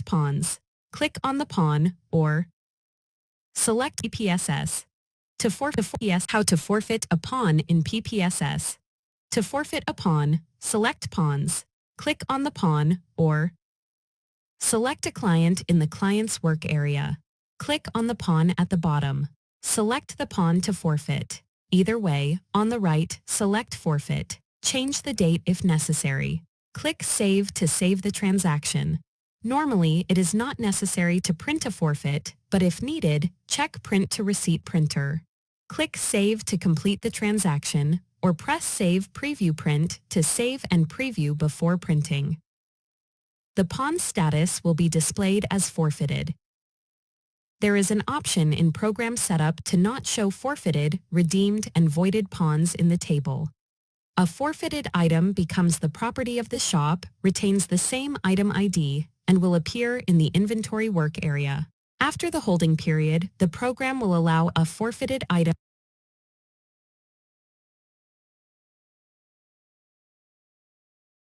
Select pawns. Click on the pawn or select PPSS. To forfeit how to forfeit a pawn in PPSS. To forfeit a pawn, select pawns. Click on the pawn or select a client in the client's work area. Click on the pawn at the bottom. Select the pawn to forfeit. Either way, on the right, select Forfeit. Change the date if necessary. Click Save to save the transaction. Normally, it is not necessary to print a forfeit, but if needed, check Print to Receipt Printer. Click Save to complete the transaction, or press Save Preview Print to save and preview before printing. The pawn status will be displayed as forfeited. There is an option in Program Setup to not show forfeited, redeemed, and voided pawns in the table. A forfeited item becomes the property of the shop, retains the same item ID, and will appear in the inventory work area. After the holding period, the program will allow a forfeited item